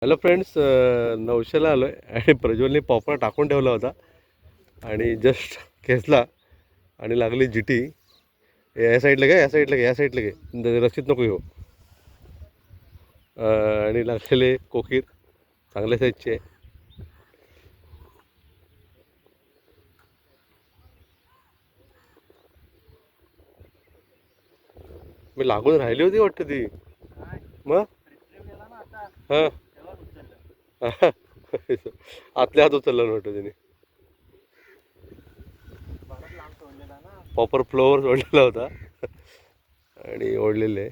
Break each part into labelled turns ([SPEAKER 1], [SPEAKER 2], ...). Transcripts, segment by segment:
[SPEAKER 1] Hello friends, नवशेला आलो आहे आणि प्रज्वलने पॉपर टाकून ठेवला होता आणि जस्ट खेचला आणि लागली जिटी. या साईडला घे, या साईडला घे, या साईडला घे, रस्तीत नको येऊ. आणि लागलेले कोकीर चांगल्या साईजचे. मी लागून राहिली होती वाटतं ती. मग हां आतल्या हात उचलला वाटतं त्याने. पॉपर फ्लोअर ओढलेला होता आणि ओढलेले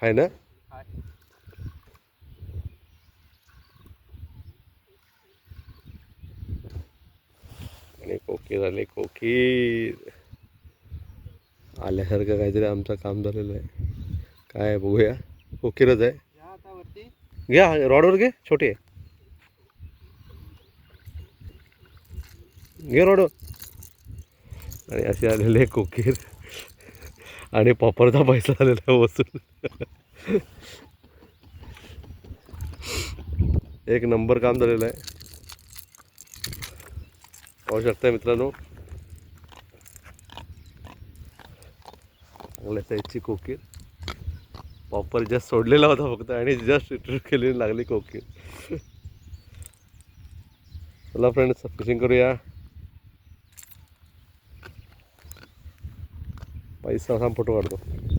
[SPEAKER 1] आहे ना. आणि कोकीर आले, कोकीर आल्यासारखं काहीतरी आमचं काम झालेलं आहे. काय बघूया, कोकीरच आहे. घ्या रॉडवर, घे छोटे, घे रॉडवर. आणि असे आलेले कोकीर आणि पॉपरचा पैसा आलेला वसूल. एक नंबर काम झालेलं आहे. पाहू शकता मित्रांनो, चांगल्या साईजची कोकीर. पॉपर जस्ट सोडलेला होता फक्त आणि जस्ट रिट्रीव केलेली लागली कोकीर. चला फ्रेंड्स, फिशिंग करूया. पैसा फोटो काढतो.